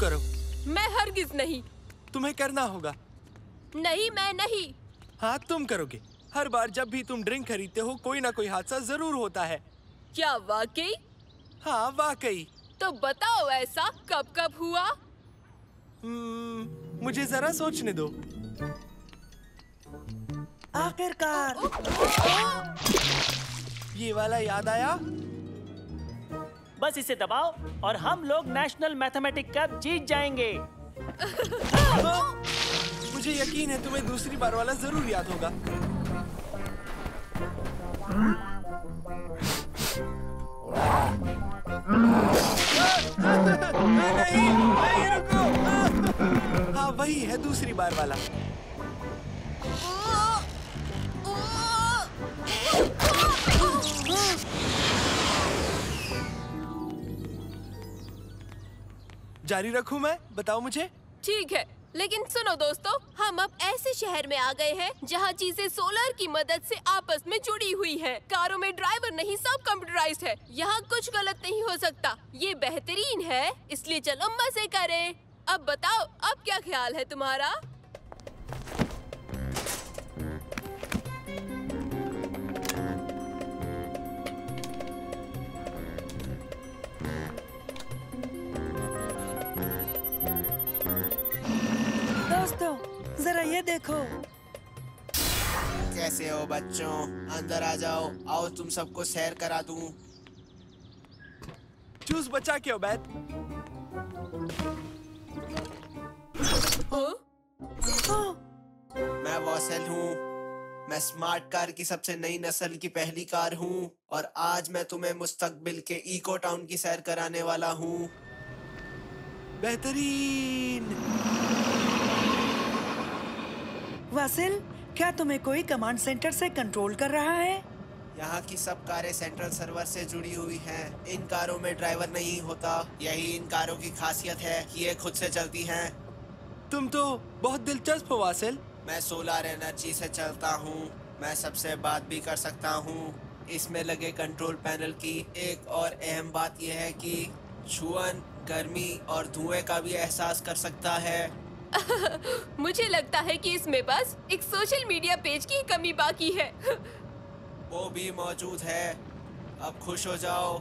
करो। मैं हरगिज नहीं। तुम्हें करना होगा। नहीं, मैं नहीं। हाँ, तुम करोगे। हर बार जब भी तुम ड्रिंक खरीदते हो कोई ना कोई हादसा जरूर होता है। क्या वाकई? हाँ, वाकई। तो बताओ ऐसा कब कब हुआ? मुझे जरा सोचने दो। आखिरकार ये वाला याद आया। बस इसे दबाओ और हम लोग नेशनल मैथमेटिक कप जीत जाएंगे। मुझे यकीन है तुम्हें दूसरी बार वाला जरूर याद होगा। नहीं, नहीं, रुको। हाँ, वही है दूसरी बार वाला। जारी रखूं मैं? बताओ मुझे। ठीक है, लेकिन सुनो दोस्तों, हम अब ऐसे शहर में आ गए हैं जहाँ चीजें सोलर की मदद से आपस में जुड़ी हुई हैं। कारों में ड्राइवर नहीं, सब कंप्यूटराइज्ड है। यहाँ कुछ गलत नहीं हो सकता। ये बेहतरीन है, इसलिए चलो मजे करें। अब बताओ, अब क्या ख्याल है तुम्हारा? दोस्तों, जरा ये देखो। कैसे हो बच्चों? अंदर आ जाओ। आओ तुम सबको सैर करा दूं। चूस बचा के उबैद। मैं वॉसेल हूँ। मैं स्मार्ट कार की सबसे नई नस्ल की पहली कार हूँ और आज मैं तुम्हें मुस्तकबिल के इको टाउन की सैर कराने वाला हूँ। बेहतरीन। वासिल, क्या तुम्हें कोई कमांड सेंटर से कंट्रोल कर रहा है? यहाँ की सब कारें सेंट्रल सर्वर से जुड़ी हुई हैं। इन कारों में ड्राइवर नहीं होता। यही इन कारों की खासियत है कि ये खुद से चलती हैं। तुम तो बहुत दिलचस्प हो वासिल। मैं सोलर एनर्जी से चलता हूँ। मैं सबसे बात भी कर सकता हूँ। इसमें लगे कंट्रोल पैनल की एक और अहम बात यह है कि छुअन, गर्मी और धुएं का भी एहसास कर सकता है। मुझे लगता है कि इसमें बस एक सोशल मीडिया पेज की कमी बाकी है। वो भी मौजूद है। अब खुश हो जाओ।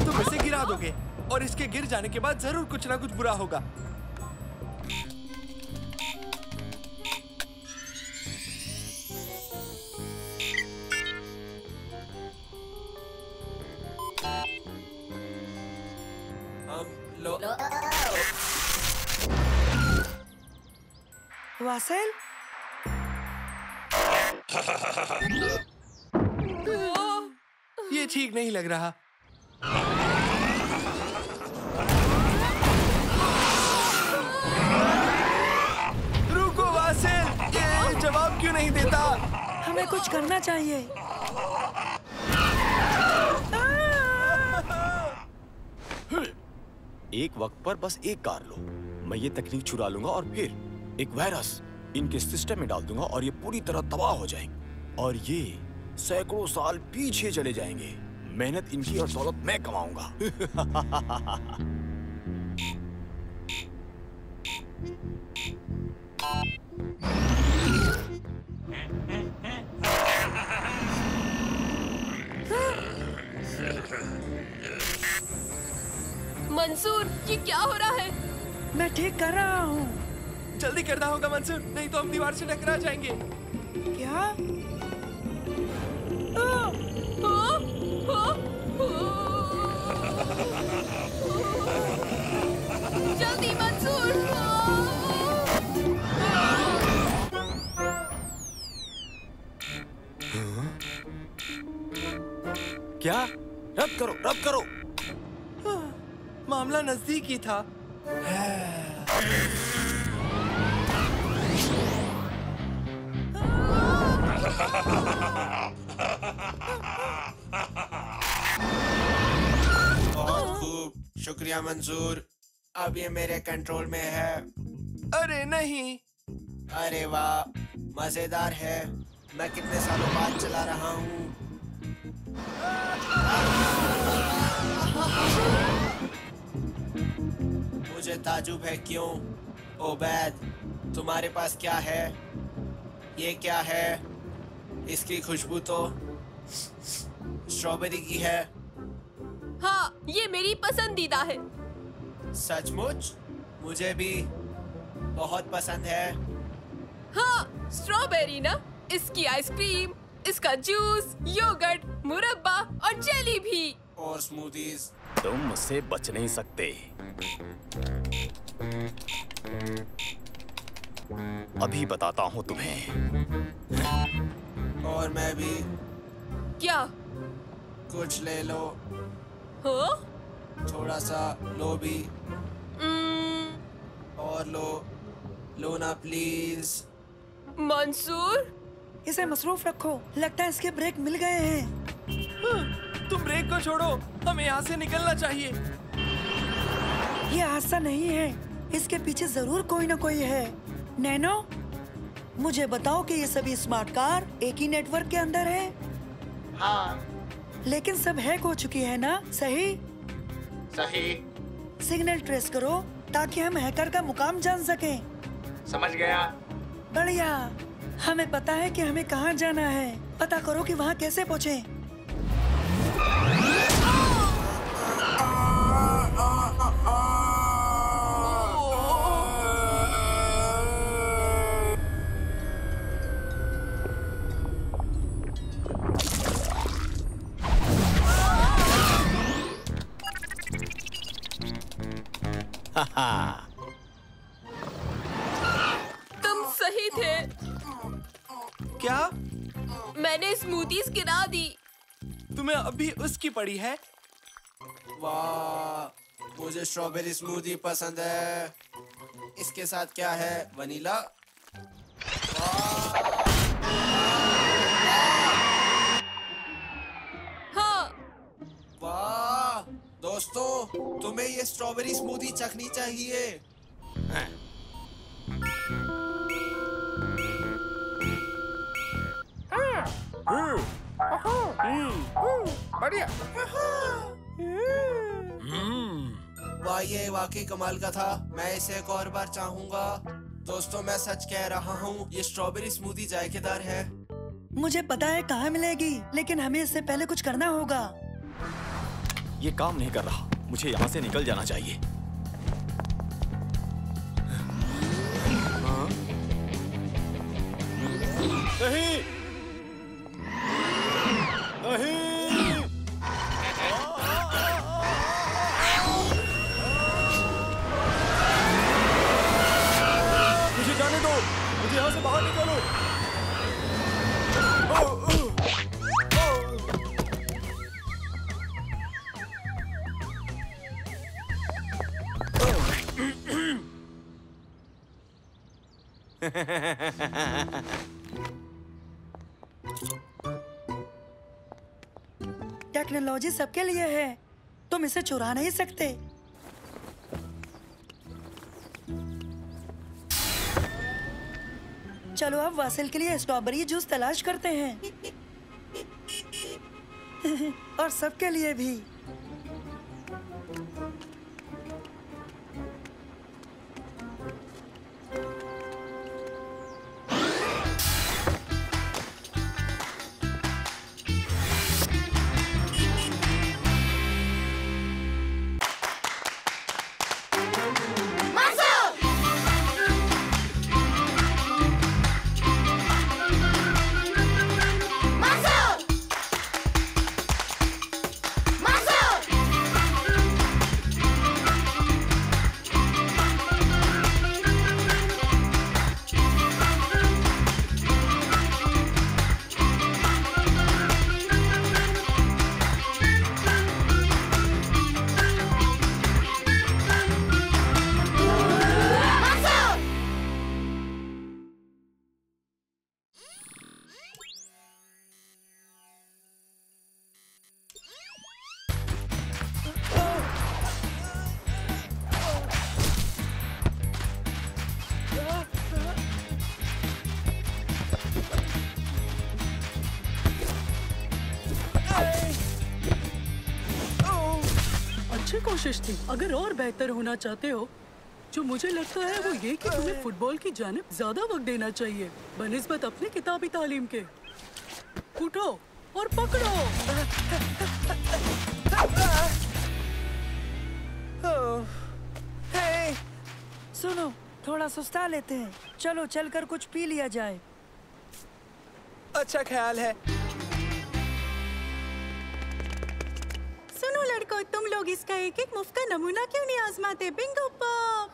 तुम इसे गिरा दोगे और इसके गिर जाने के बाद जरूर कुछ ना कुछ बुरा होगा। वासिल, ये ठीक नहीं लग रहा। रुको वासिल, ये जवाब क्यों नहीं देता? हमें कुछ करना चाहिए। एक वक्त पर बस एक कार लो। मैं ये तकनीक चुरा लूंगा और फिर एक वायरस इनके सिस्टम में डाल दूंगा और ये पूरी तरह तबाह हो जाएंगे और ये सैकड़ों साल पीछे चले जाएंगे। मेहनत इनकी और दौलत मैं कमाऊंगा। मंसूर, ये क्या हो रहा है? मैं ठीक कर रहा हूँ। जल्दी करना होगा मंसूर, नहीं तो हम दीवार से टकरा जाएंगे। क्या? जल्दी मंसूर। क्या? रद्द करो, रद्द करो। मामला नजदीक ही था। बहुत खूब, शुक्रिया मंसूर। अब ये मेरे कंट्रोल में है। अरे नहीं। अरे वाह, मजेदार है। मैं कितने सालों बाद चला रहा हूँ। मुझे ताजुब है क्यों? ओबैद, तुम्हारे पास क्या है? ये क्या है? इसकी खुशबू तो स्ट्रॉबेरी की है। हाँ, ये मेरी पसंदीदा है। सचमुच? मुझे भी बहुत पसंद है। हाँ, स्ट्रॉबेरी ना। इसकी आइसक्रीम, इसका जूस, योगर्ट, मुरब्बा और जेली भी। और स्मूदीज। तुम मुझसे बच नहीं सकते। अभी बताता हूँ तुम्हें। और मैं भी। क्या? कुछ ले लो। हाँ? थोड़ा सा लो भी। और लो ना प्लीज। मंसूर, इसे मसरूफ रखो। लगता है इसके ब्रेक मिल गए हैं। तुम ब्रेक को छोड़ो, हमें यहाँ से निकलना चाहिए। ये हादसा नहीं है, इसके पीछे जरूर कोई ना कोई है। नैनो, मुझे बताओ कि ये सभी स्मार्ट कार एक ही नेटवर्क के अंदर है? हाँ। लेकिन सब हैक हो चुकी है ना? सही? सिग्नल ट्रेस करो ताकि हम हैकर का मुकाम जान सकें। समझ गया। बढ़िया। हमें पता है कि हमें कहाँ जाना है। पता करो कि वहाँ कैसे पहुँचे। तुम सही थे। क्या? मैंने स्मूदीज गिरा दी। तुम्हें अभी उसकी पड़ी है? वाह, मुझे स्ट्रॉबेरी स्मूदी पसंद है। इसके साथ क्या है? वनीला? हाँ। वाह दोस्तों, तुम्हें ये स्ट्रॉबेरी स्मूदी चखनी चाहिए। बढ़िया। वाह, ये वाकई कमाल का था। मैं इसे एक और बार चाहूंगा। दोस्तों, मैं सच कह रहा हूँ, ये स्ट्रॉबेरी स्मूदी जायकेदार है। मुझे पता है कहाँ मिलेगी, लेकिन हमें इससे पहले कुछ करना होगा। ये काम नहीं कर रहा। मुझे यहाँ से निकल जाना चाहिए। नहीं, नहीं। मुझे जाने दो। मुझे यहाँ से बाहर निकालो। टेक्नोलॉजी सबके लिए है, तुम इसे चुरा नहीं सकते। चलो अब वासिल के लिए स्ट्रॉबेरी जूस तलाश करते हैं। और सबके लिए भी। अच्छी कोशिश थी। अगर और बेहतर होना चाहते हो, जो मुझे लगता है वो ये कि तुम्हें फुटबॉल की जानिब ज्यादा वक्त देना चाहिए बनिस्बत अपनी किताबी तालीम के। उठो और पकड़ो। हे, सुनो, थोड़ा सुस्ता लेते हैं। चलो चलकर कुछ पी लिया जाए। अच्छा ख्याल है। सुनो लड़कों, तुम लोग इसका एक एक मुफ्त का नमूना क्यों नहीं आजमाते? बिंगो पॉप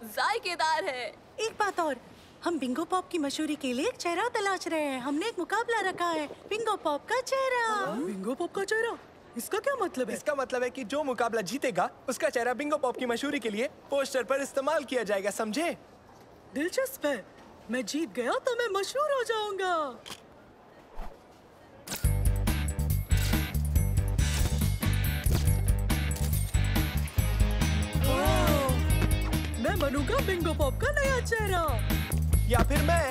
जायकेदार है। एक बात और, हम बिंगो पॉप की मशहूरी के लिए एक चेहरा तलाश रहे हैं। हमने एक मुकाबला रखा है, बिंगो पॉप का चेहरा। बिंगो पॉप का चेहरा? इसका क्या मतलब है? इसका मतलब है कि जो मुकाबला जीतेगा उसका चेहरा बिंगो पॉप की मशहूरी के लिए पोस्टर पर इस्तेमाल किया जाएगा, समझे? दिलचस्प है। मैं जीत गया तो मैं मशहूर हो जाऊंगा। मैं बनूंगा बिंगो पॉप का नया चेहरा। या फिर मैं।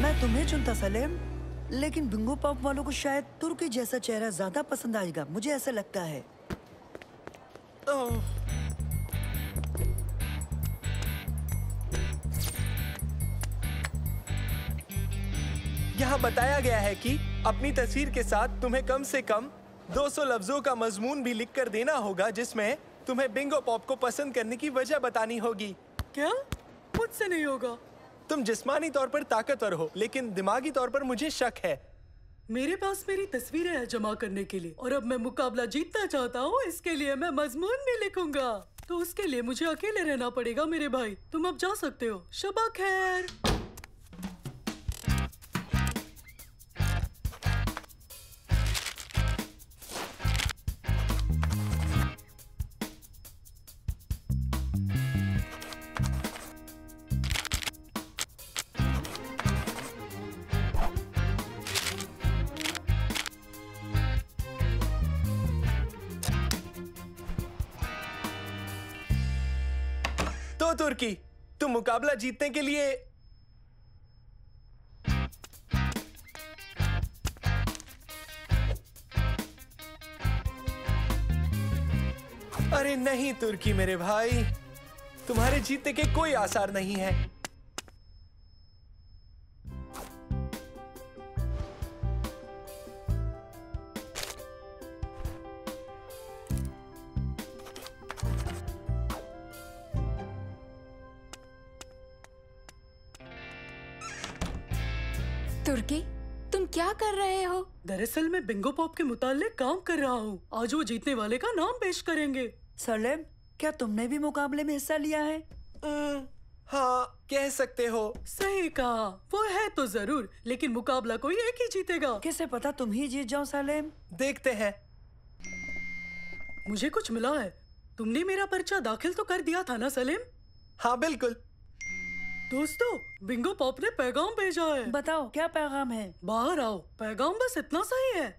मैं तुम्हें चुनता सलेम, लेकिन बिंगो पॉप वालों को शायद तुर्की जैसा चेहरा ज्यादा पसंद आएगा, मुझे ऐसा लगता है। यहाँ बताया गया है कि अपनी तस्वीर के साथ तुम्हें कम से कम 200 लफ्जों का मजमून भी लिख कर देना होगा, जिसमें तुम्हें बिंगो पॉप को पसंद करने की वजह बतानी होगी। क्या? मुझसे नहीं होगा। तुम जिस्मानी तौर पर ताकतवर हो, लेकिन दिमागी तौर पर मुझे शक है। मेरे पास मेरी तस्वीरें हैं जमा करने के लिए, और अब मैं मुकाबला जीतना चाहता हूँ। इसके लिए मैं मजमून भी लिखूंगा, तो उसके लिए मुझे अकेले रहना पड़ेगा। मेरे भाई, तुम अब जा सकते हो। शबा खैर। तो तुर्की, तुम मुकाबला जीतने के लिए अरे नहीं तुर्की मेरे भाई, तुम्हारे जीतने के कोई आसार नहीं है। तुर्की, तुम क्या कर रहे हो? दरअसल मैं बिंगो पॉप के मुताल्लिक काम कर रहा हूँ। आज वो जीतने वाले का नाम पेश करेंगे। सलेम, क्या तुमने भी मुकाबले में हिस्सा लिया है? हाँ, कह सकते हो। सही कहा, वो है तो जरूर, लेकिन मुकाबला कोई एक ही जीतेगा। कैसे पता तुम ही जीत जाओ सलेम? देखते हैं। मुझे कुछ मिला है। तुमने मेरा पर्चा दाखिल तो कर दिया था ना सलेम? हाँ बिल्कुल। दोस्तों, बिंगो पॉप ने पैगाम भेजा है। बताओ क्या पैगाम है? बाहर आओ। पैगाम बस इतना सही है।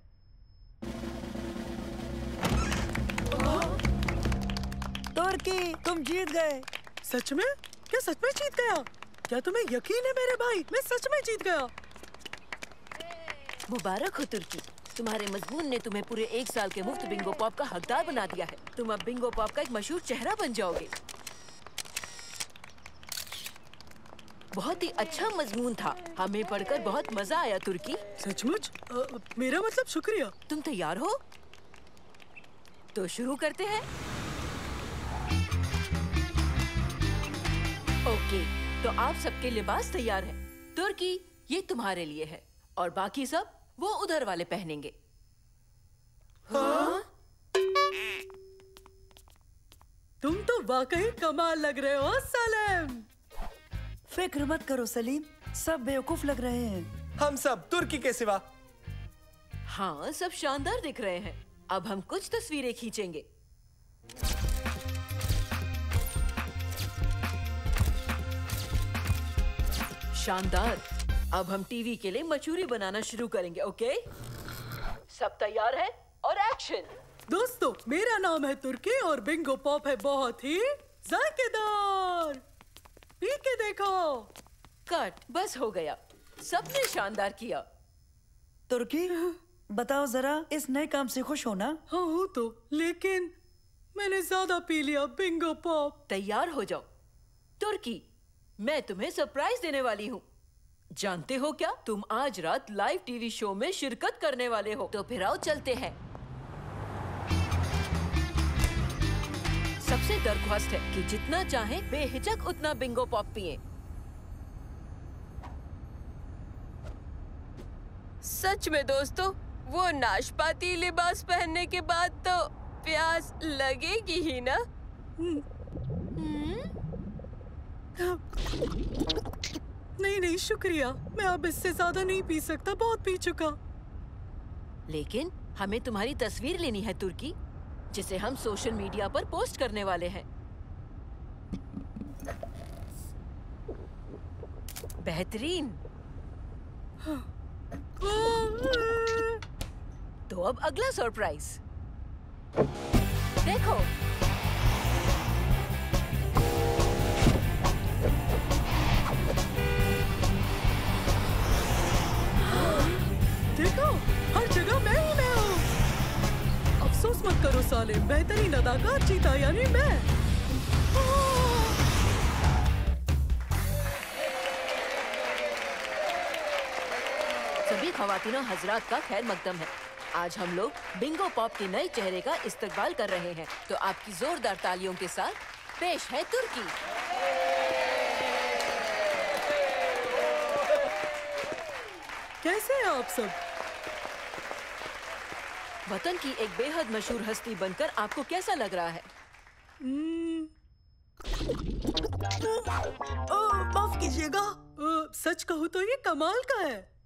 तुर्की, तुम जीत गए। सच में? क्या सच में जीत गया? क्या तुम्हें यकीन है मेरे भाई? मैं सच में जीत गया। मुबारक हो तुर्की, तुम्हारे मजमून ने तुम्हें पूरे 1 साल के मुफ्त बिंगो पॉप का हकदार बना दिया है। तुम अब बिंगो पॉप का एक मशहूर चेहरा बन जाओगे। बहुत ही अच्छा मजमून था, हमें पढ़कर बहुत मजा आया तुर्की। सचमुच? मेरा मतलब शुक्रिया। तुम तैयार हो? तो शुरू करते हैं। ओके, तो आप सबके लिबास तैयार हैं। तुर्की, ये तुम्हारे लिए है, और बाकी सब वो उधर वाले पहनेंगे। हाँ? तुम तो वाकई कमाल लग रहे हो सलेम। फिक्र मत करो सलीम, सब बेवकूफ लग रहे हैं। हम सब, तुर्की के सिवा। हाँ, सब शानदार दिख रहे हैं। अब हम कुछ तस्वीरें खींचेंगे। शानदार। अब हम टीवी के लिए मचूरी बनाना शुरू करेंगे। ओके, सब तैयार है? और एक्शन। दोस्तों, मेरा नाम है तुर्की और बिंगो पॉप है बहुत ही जायकेदार। पी के देखो। कट, बस हो गया। सबने शानदार किया। तुर्की, बताओ जरा, इस नए काम से खुश हो ना? हाँ हूँ तो, लेकिन मैंने ज्यादा पी लिया बिंगो पॉप। तैयार हो जाओ। तुर्की, मैं तुम्हें सरप्राइज देने वाली हूँ। जानते हो क्या, तुम आज रात लाइव टीवी शो में शिरकत करने वाले हो। तो फिर आओ चलते हैं। सबसे दरख्वास्त है कि जितना चाहें बेहिचक उतना बिंगो पॉप पिएं। सच में दोस्तों, वो नाशपाती लिबास पहनने के बाद तो प्यास लगेगी ही ना। नहीं नहीं शुक्रिया, मैं अब इससे ज्यादा नहीं पी सकता, बहुत पी चुका। लेकिन हमें तुम्हारी तस्वीर लेनी है तुर्की, जिसे हम सोशल मीडिया पर पोस्ट करने वाले हैं। बेहतरीन। तो अब अगला सरप्राइज देखो। देखो, हर जगह मैं ही हूँ। अफसोस मत करो सालिम, बेहतरीन अदाकार जीता, यानी मैं। सभी ख्वातीनो हजरात का खैर मकदम है। आज हम लोग बिंगो पॉप के नए चेहरे का इस्तकबाल कर रहे हैं, तो आपकी जोरदार तालियों के साथ पेश है तुर्की। कैसे हैं आप सब? वतन की एक बेहद मशहूर हस्ती बनकर आपको कैसा लग रहा है? माफ कीजिएगा, सच कहूँ तो ये कमाल का है।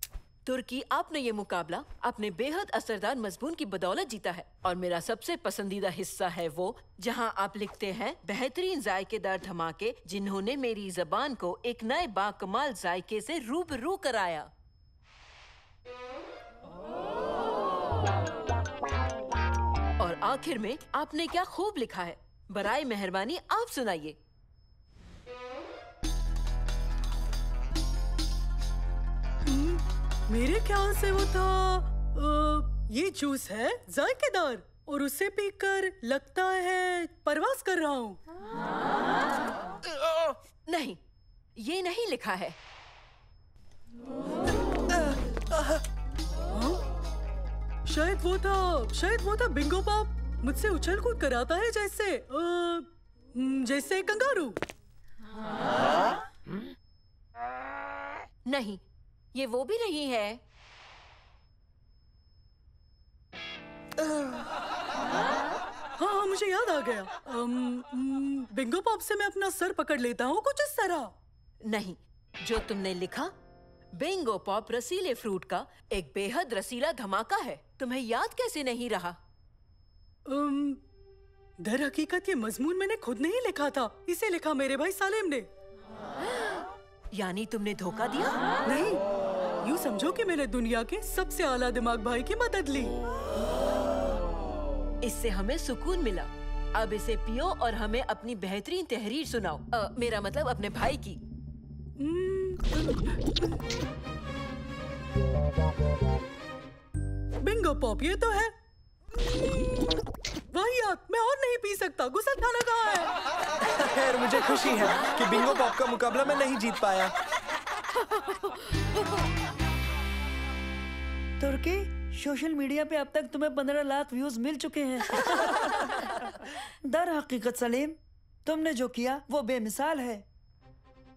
तुर्की, आपने ये मुकाबला अपने बेहद असरदार मजमून की बदौलत जीता है, और मेरा सबसे पसंदीदा हिस्सा है वो जहां आप लिखते हैं, बेहतरीन जायकेदार धमाके जिन्होंने मेरी जबान को एक नए बाकमाल जायके से रूबरू कराया। और आखिर में आपने क्या खूब लिखा है। बराए मेहरबानी आप सुनाइए। मेरे ख्याल से वो था ये जूस है जायकेदार, और उसे पीकर लगता है परवाज कर रहा हूँ। नहीं, ये नहीं लिखा है। शायद वो था बिंगो पॉप मुझसे उछल कूद कराता है जैसे कंगारू। नहीं, ये वो भी नहीं है। हाँ, मुझे याद आ गया। बिंगो पॉप से मैं अपना सर पकड़ लेता हूँ, कुछ इस तरह। नहीं, जो तुमने लिखा, बिंगो पॉप रसीले फ्रूट का एक बेहद रसीला धमाका है। तुम्हें याद कैसे नहीं रहा? दर हकीकत ये मजमून मैंने खुद नहीं लिखा था, इसे लिखा मेरे भाई सालिम ने। यानी तुमने धोखा दिया? नहीं, यूँ समझो कि मैंने दुनिया के सबसे आला दिमाग भाई की मदद ली। इससे हमें सुकून मिला। अब इसे पियो और हमें अपनी बेहतरीन तहरीर सुनाओ। मेरा मतलब अपने भाई की। बिंगो पॉप, ये तो है। वाहियात, मैं और नहीं पी सकता। गुस्सा खाना कहाँ है? खैर, मुझे खुशी है कि बिंगो पॉप का मुकाबला मैं नहीं जीत पाया। तुर्की, सोशल मीडिया पे अब तक तुम्हें 15 लाख व्यूज मिल चुके हैं। दर हकीकत सलीम, तुमने जो किया वो बेमिसाल है।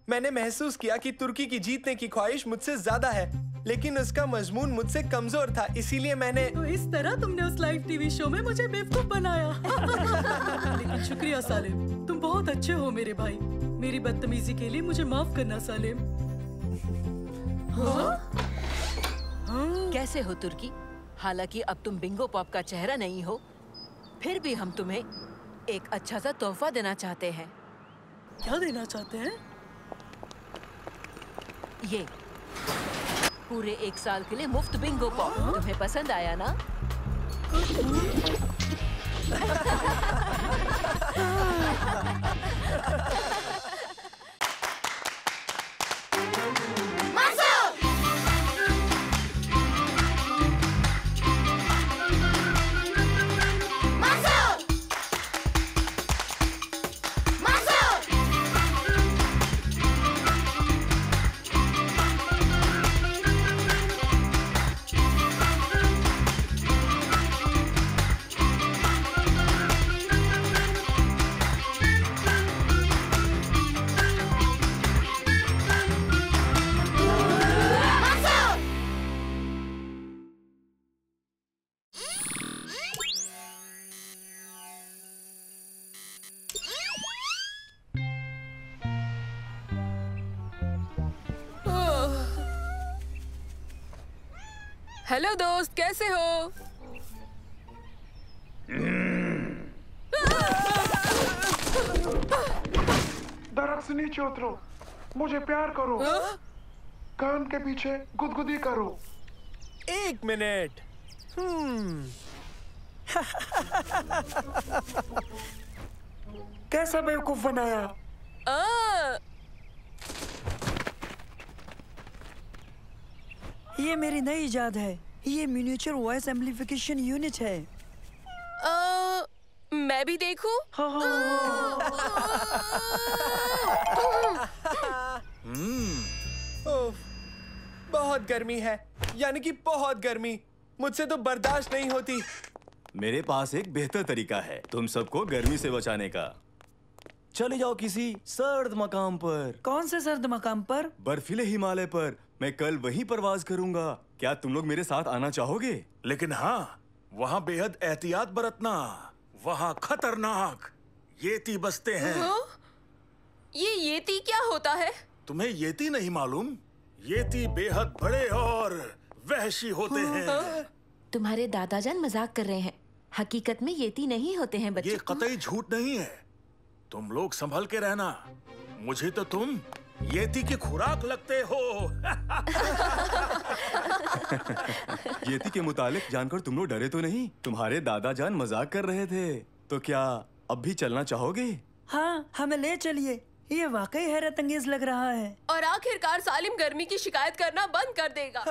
मैंने महसूस किया कि तुर्की की जीतने की ख्वाहिश मुझसे ज्यादा है, लेकिन उसका मजमून मुझसे कमजोर था, इसीलिए मैंने। तो इस तरह तुमने उस लाइव टीवी शो में मुझे बेवकूफ बनाया। लेकिन शुक्रिया सालिम, तुम बहुत अच्छे हो मेरे भाई। मेरी बदतमीजी के लिए मुझे माफ करना सालिम। कैसे हो तुर्की? हालांकि अब तुम बिंगो पॉप का चेहरा नहीं हो, फिर भी हम तुम्हें एक अच्छा सा तोहफा देना चाहते हैं। क्या देना चाहते हैं? ये पूरे 1 साल के लिए मुफ्त बिंगो पॉप। तुम्हें पसंद आया ना? हेलो दोस्त, कैसे हो? दरख्त से नीचे उतरो, मुझे प्यार करो, कान के पीछे गुदगुदी करो। 1 मिनट। कैसा बेवकूफ बनाया? ये मेरी नई इजाद है। ये मिनिएचर वॉइस एम्प्लीफिकेशन यूनिट है। मैं भी देखूं? ओफ, बहुत गर्मी है, यानी कि बहुत गर्मी। मुझसे तो बर्दाश्त नहीं होती। मेरे पास एक बेहतर तरीका है तुम सबको गर्मी से बचाने का। चले जाओ किसी सर्द मकाम पर। कौन से सर्द मकाम पर? बर्फीले हिमालय पर। मैं कल वहीं परवाज करूंगा। क्या तुम लोग मेरे साथ आना चाहोगे? लेकिन हाँ, वहाँ बेहद एहतियात बरतना। वहाँ खतरनाक येती बसते हैं। ये येती क्या होता है? तुम्हें येती नहीं मालूम? येती बेहद बड़े और वहशी होते हैं। तुम्हारे दादाजान मजाक कर रहे हैं। हकीकत में येती नहीं होते हैं बच्चे। ये कतई झूठ नहीं है। तुम लोग संभल के रहना। मुझे तो तुम येती की खुराक लगते हो। येती के मुतालिक जानकर तुम लोग डरे तो नहीं? तुम्हारे दादाजान मजाक कर रहे थे। तो क्या अब भी चलना चाहोगे? हाँ, हमें ले चलिए। ये वाकई हैरत अंगेज लग रहा है। और आखिरकार सालिम गर्मी की शिकायत करना बंद कर देगा।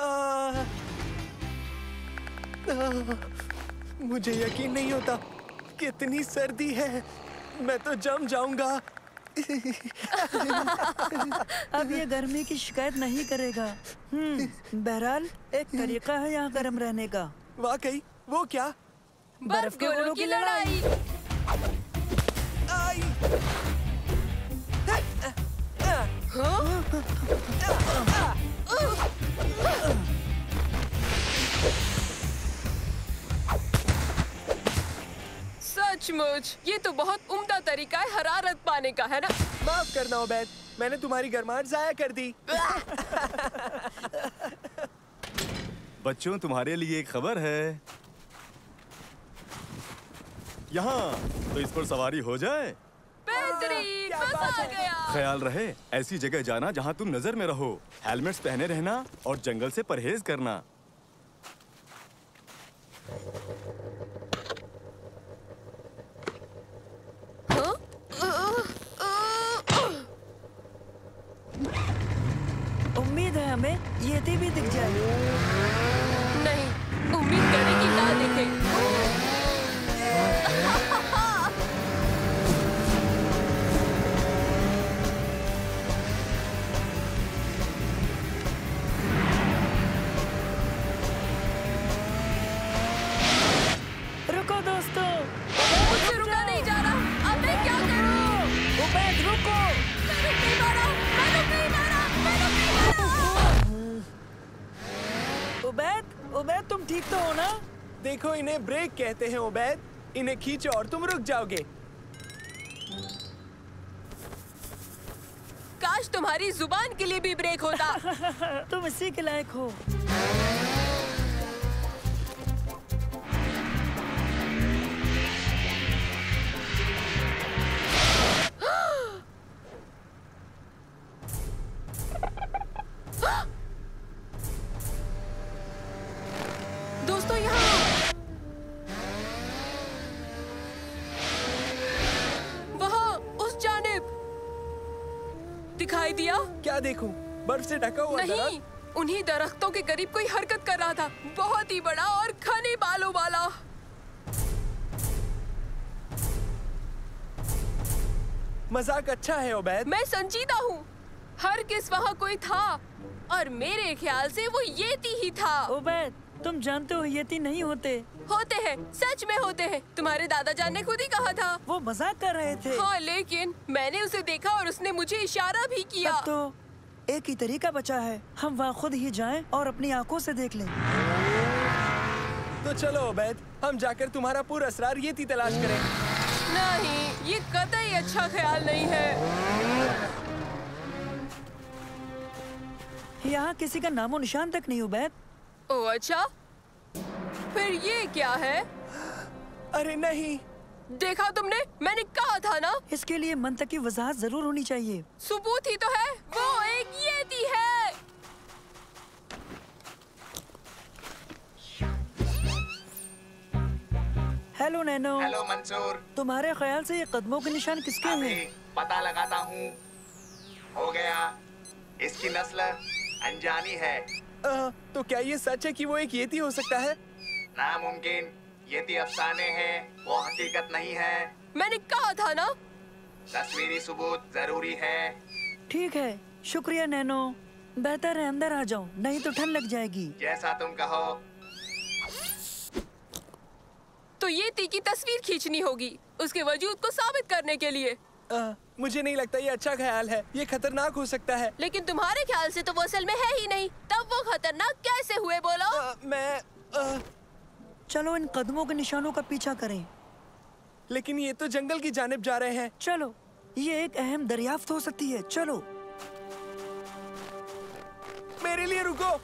मुझे यकीन नहीं होता, कितनी सर्दी है। मैं तो जम जाऊंगा। अब ये गर्मी की शिकायत नहीं करेगा। बहरहाल एक तरीका है यहाँ गर्म रहने का। वाकई? वो क्या? बर्फ गोलों की लड़ाई। सचमुच ये तो बहुत उम्दा तरीका है हरारत पाने का, है ना? माफ करना उबैद, मैंने तुम्हारी गर्माहट जाया कर दी। बच्चों, तुम्हारे लिए एक खबर है। यहाँ तो इस पर सवारी हो जाए। बेहतरीन, मजा आ गया। ख्याल रहे, ऐसी जगह जाना जहाँ तुम नजर में रहो। हेलमेट्स पहने रहना और जंगल से परहेज करना। उम्मीद है हमें येती भी दिख जाए। नहीं, उम्मीद करें कि ना दिखे। रुको दोस्तों, मुझसे रुका नहीं जा रहा। अब मैं क्या करूं? उबैद रुको। मैं रुक नहीं पा रहा। उबैद तुम ठीक तो हो ना? देखो, इन्हें ब्रेक कहते हैं उबैद। इन्हें खींचो और तुम रुक जाओगे। काश तुम्हारी जुबान के लिए भी ब्रेक होता। तुम इसी के लायक हो। दोस्तों, यहाँ देखूं? बर्फ से ढका हुआ नहीं, दरख्त? उन्हीं दरख्तों के करीब कोई हरकत कर रहा था, बहुत ही बड़ा और घने बालों वाला। मजाक अच्छा है ओबैद। मैं संजीदा हूँ। हर किस वहाँ कोई था और मेरे ख्याल से वो येती ही था। ओबैद, तुम जानते हो येती नहीं होते। होते हैं, सच में होते हैं। तुम्हारे दादाजान ने खुद ही कहा था। वो मजाक कर रहे थे। हाँ, लेकिन मैंने उसे देखा और उसने मुझे इशारा भी किया। अब तो एक ही तरीका बचा है, हम वहाँ खुद ही जाएं और अपनी आंखों से देख लें। तो चलो ओबैद, हम जाकर तुम्हारा पूरा असरार येती तलाश करें। नहीं, ये कतई अच्छा ख्याल नहीं है। यहाँ किसी का नामो निशान तक नहीं ओबैद। ओह अच्छा, फिर ये क्या है? अरे नहीं, देखा तुमने? मैंने कहा था ना। इसके लिए मंतक की वजाहत जरूर होनी चाहिए। सबूत ही तो है, वो एक येती है। Hello nano. हेलो मंसूर। तुम्हारे ख्याल से ये कदमों के निशान किसके हैं? पता लगाता हूँ। हो गया, इसकी नस्ल अनजानी है। तो क्या ये सच है कि वो एक येती हो सकता है? नामुमकिन, येती अफसाने हैं, वो हकीकत नहीं है। मैंने कहा था ना। तस्वीरी सबूत जरूरी है। ठीक है, शुक्रिया नैनो। बेहतर है अंदर आ जाओ, नहीं तो ठंड लग जाएगी। जैसा तुम कहो। तो येती की तस्वीर खींचनी होगी, उसके वजूद को साबित करने के लिए। मुझे नहीं लगता ये अच्छा ख्याल है, ये खतरनाक हो सकता है। लेकिन तुम्हारे ख्याल से तो वो असल में है ही नहीं, तब वो खतरनाक कैसे हुए बोलो? चलो इन कदमों के निशानों का पीछा करें। लेकिन ये तो जंगल की जानिब जा रहे हैं। चलो, ये एक अहम दरियाफ्त हो सकती है। चलो। मेरे लिए रुको।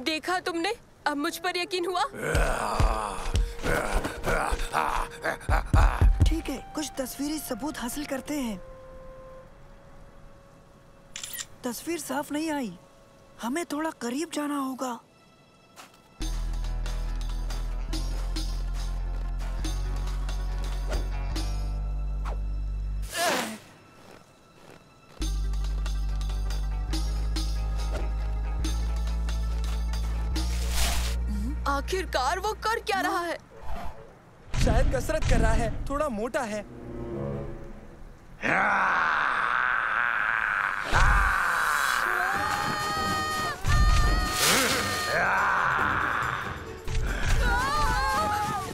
देखा तुमने? अब मुझ पर यकीन हुआ? ठीक है, कुछ तस्वीरी सबूत हासिल करते हैं। तस्वीर साफ नहीं आई, हमें थोड़ा करीब जाना होगा। आखिरकार वो कर क्या रहा है? शायद कसरत कर रहा है, थोड़ा मोटा है।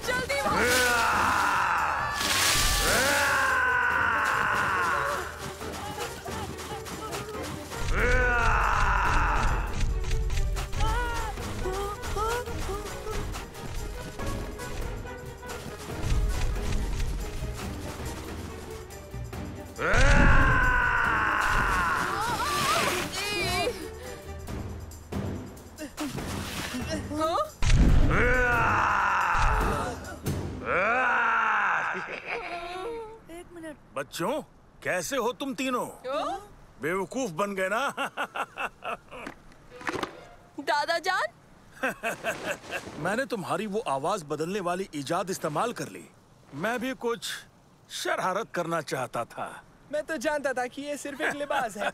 जल्दी बच्चों, कैसे हो तुम तीनों? बेवकूफ बन गए ना? दादाजान? मैंने तुम्हारी वो आवाज बदलने वाली इजाद इस्तेमाल कर ली। मैं भी कुछ शरारत करना चाहता था। मैं तो जानता था कि ये सिर्फ एक लिबास है।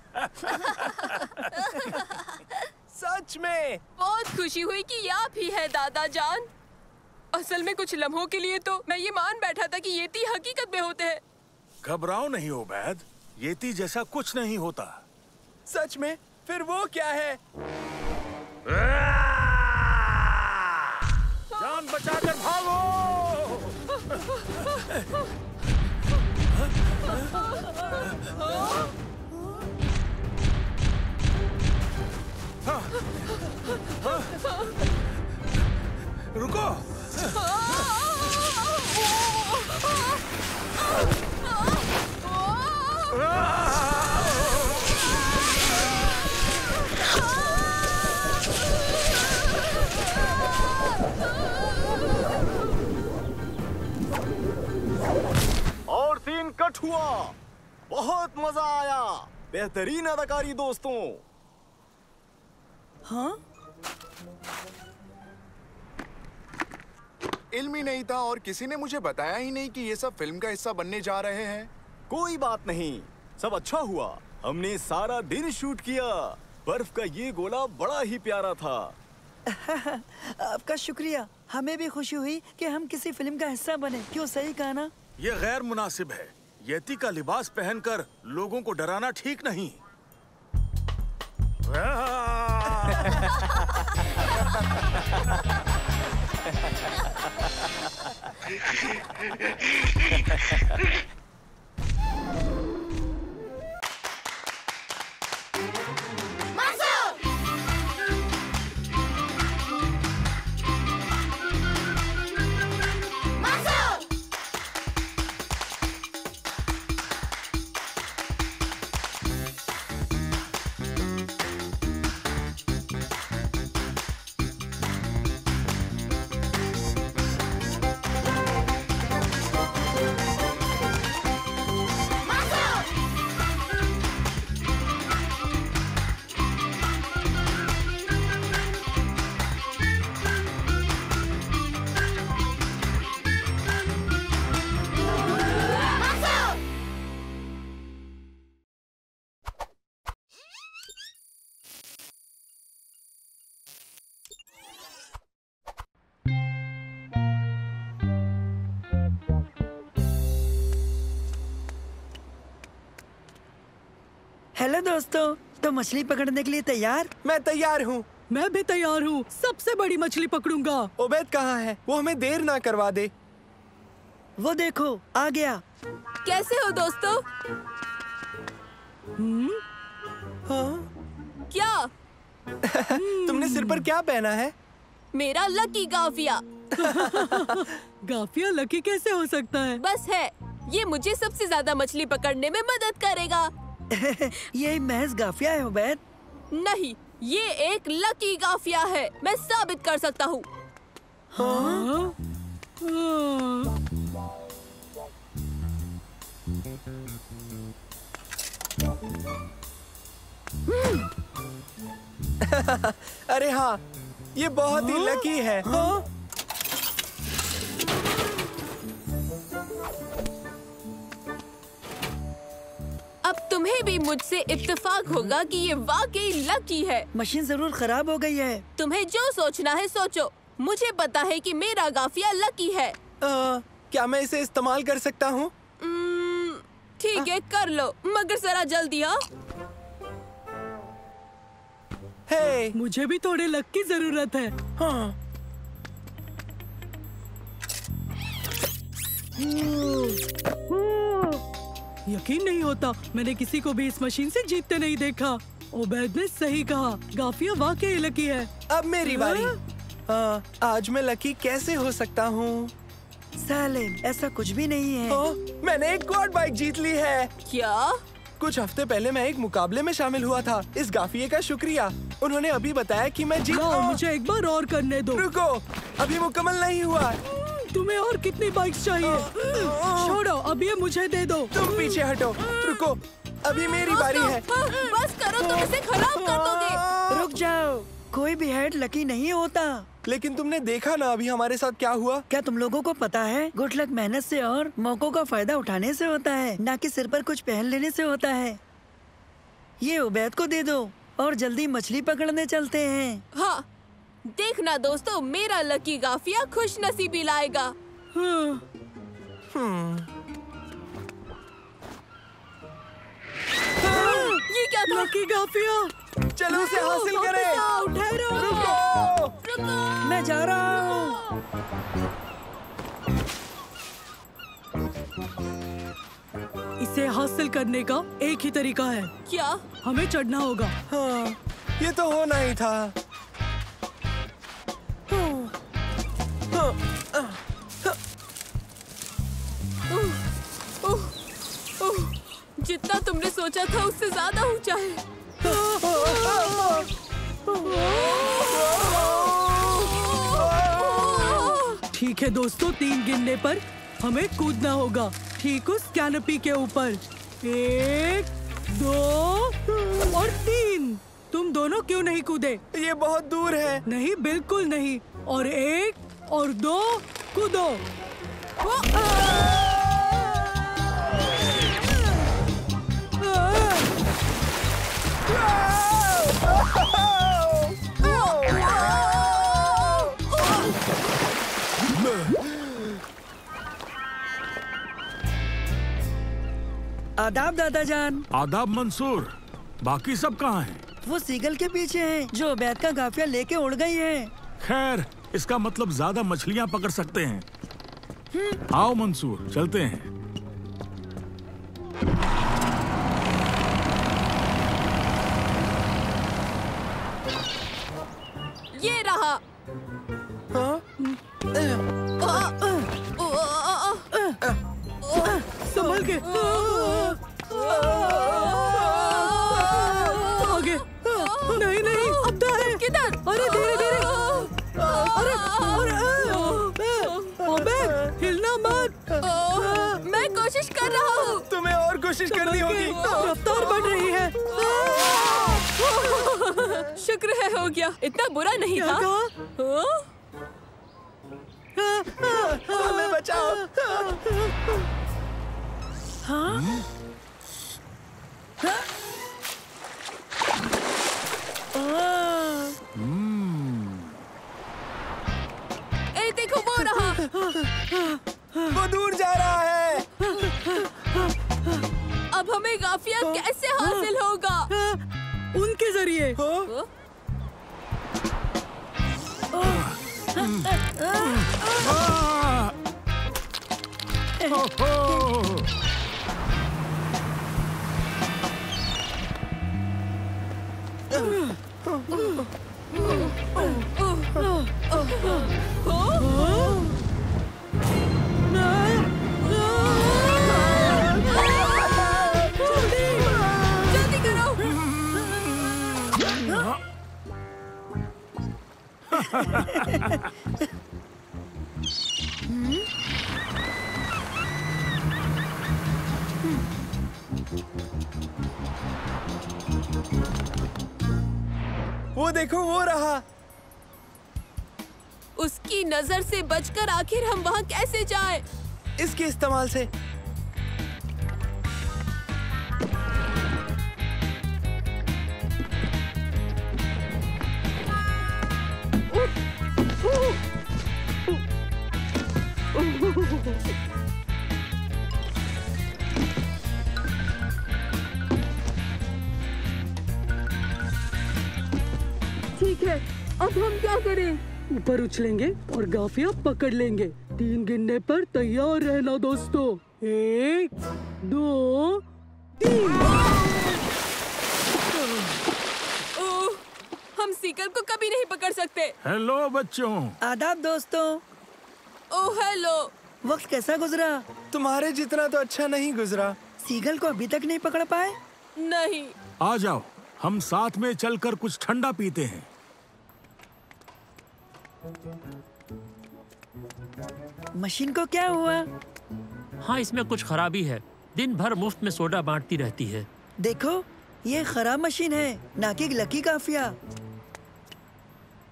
सच में बहुत खुशी हुई कि ये आप ही है दादाजान। असल में कुछ लम्हों के लिए तो मैं ये मान बैठा था कि येती हकीकत में होते हैं। घबराओ नहीं ओबैद, येती जैसा कुछ नहीं होता। सच में? फिर वो क्या है? जान बचाकर भागो! रुको! और सीन कट हुआ। बहुत मजा आया। बेहतरीन अदाकारी दोस्तों। हाँ? इल्म ही नहीं था और किसी ने मुझे बताया ही नहीं कि ये सब फिल्म का हिस्सा बनने जा रहे हैं। कोई बात नहीं, सब अच्छा हुआ। हमने सारा दिन शूट किया। बर्फ का ये गोला बड़ा ही प्यारा था। आपका शुक्रिया। हमें भी खुशी हुई कि हम किसी फिल्म का हिस्सा बने। क्यों, सही कहा ना? ये गैर मुनासिब है। यति का लिबास पहनकर लोगों को डराना ठीक नहीं। हेलो दोस्तों, तो मछली पकड़ने के लिए तैयार? मैं तैयार हूँ। मैं भी तैयार हूँ। सबसे बड़ी मछली पकड़ूंगा। उबैद कहाँ है? वो हमें देर ना करवा दे। वो देखो, आ गया। कैसे हो दोस्तों? हाँ? क्या? तुमने सिर पर क्या पहना है? मेरा लकी गाफिया। गाफिया लकी कैसे हो सकता है? बस है, ये मुझे सबसे ज्यादा मछली पकड़ने में मदद करेगा। ये महज गाफिया है उबैद। नहीं, ये एक लकी गाफिया है। मैं साबित कर सकता हूँ। हाँ? अरे हाँ, ये बहुत ही लकी है। हाँ? अब तुम्हें भी मुझसे इत्तेफाक होगा कि ये वाकई लकी है। मशीन जरूर खराब हो गई है। तुम्हें जो सोचना है सोचो। मुझे पता है कि मेरा गाफिया लकी है। क्या मैं इसे इस्तेमाल कर सकता हूँ? ठीक है, कर लो, मगर जरा जल्दी। हाँ? हे, मुझे भी थोड़े लक की जरूरत है। हाँ। यकीन नहीं होता, मैंने किसी को भी इस मशीन से जीतते नहीं देखा। उबैद ने सही कहा, गाफिया वाकई लकी है। अब मेरी बारी। आज मैं लकी कैसे हो सकता हूँ? सालिम, ऐसा कुछ भी नहीं है। मैंने एक क्वाड बाइक जीत ली है। क्या? कुछ हफ्ते पहले मैं एक मुकाबले में शामिल हुआ था। इस गाफिये का शुक्रिया। उन्होंने अभी बताया कि मैं जीत। मुझे एक बार और करने दो। रुको, अभी मुकम्मल नहीं हुआ। तुम्हें और कितनी बाइक्स चाहिए? छोड़ो, अब ये मुझे दे दो। तुम पीछे हटो। रुको, अभी मेरी बारी है। बस करो, तुम इसे खराब कर दोगे। रुक जाओ, कोई भी हेड लकी नहीं होता। लेकिन तुमने देखा ना अभी हमारे साथ क्या हुआ? क्या तुम लोगों को पता है, गुड लक मेहनत से और मौकों का फायदा उठाने से होता है, ना कि सिर पर कुछ पहन लेने से होता है। ये उबैद को दे दो और जल्दी मछली पकड़ने चलते हैं। हाँ, देखना दोस्तों, मेरा लकी गाफिया खुश नसीबी लाएगा। ये क्या था? लकी गाफिया। चलो उसे हासिल करें। रुको। मैं जा रहा हूँ। इसे हासिल करने का एक ही तरीका है। क्या? हमें चढ़ना होगा। हाँ, ये तो होना ही था। जितना तुमने सोचा था उससे ज्यादा ऊंचा है। ठीक है दोस्तों, 3 गिनने पर हमें कूदना होगा, ठीक उस कैनोपी के ऊपर। 1, 2 और 3। तुम दोनों क्यों नहीं कूदे? ये बहुत दूर है। नहीं, बिल्कुल नहीं। और 1 और 2 कूदो। आदाब दादाजान। आदाब मंसूर। बाकी सब कहाँ हैं? वो सीगल के पीछे हैं, जो उबैद का काफिया लेके उड़ गई है। खैर, इसका मतलब ज्यादा मछलियाँ पकड़ सकते हैं। आओ मंसूर, चलते हैं। ये रहा। संभल के। आगे। नहीं नहीं, अब तो है। किधर? अरे धीरे धीरे। अबे हिलना मत। मैं कोशिश कर रहा हूँ। तुम्हें और कोशिश करनी होगी। रफ्तार बढ़ रही है। शुक्र है हो गया, इतना बुरा नहीं था। हमें बचाओ। हाँ? ए देखो, वो रहा। वो दूर जा रहा है। अब हमें गाफिया कैसे हासिल होगा? उनके जरिए। जल्दी करो। वो देखो, वो रहा। उसकी नजर से बचकर आखिर हम वहाँ कैसे जाएं? इसके इस्तेमाल से। ठीक है, अब हम क्या करें? ऊपर उछलेंगे और गाफिया पकड़ लेंगे। 3 गिनने पर तैयार रहना दोस्तों। 1 2 3। ओह, हम सीकर को कभी नहीं पकड़ सकते। हेलो बच्चों। आदाब दोस्तों। Oh hello. वक्त कैसा गुजरा? तुम्हारे जितना तो अच्छा नहीं गुजरा। सीगल को अभी तक नहीं पकड़ पाए? नहीं। आ जाओ, हम साथ में चलकर कुछ ठंडा पीते हैं। मशीन को क्या हुआ? हाँ, इसमें कुछ खराबी है। दिन भर मुफ्त में सोडा बांटती रहती है। देखो, ये खराब मशीन है, ना कि लकी काफिया।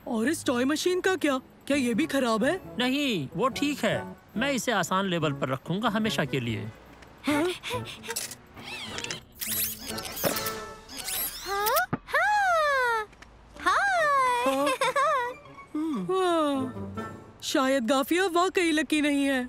और इस टॉय मशीन का क्या? क्या ये भी खराब है? नहीं, वो ठीक है। मैं इसे आसान लेवल पर रखूंगा हमेशा के लिए। हाँ? शायद गाफिया वाकई लकी नहीं है।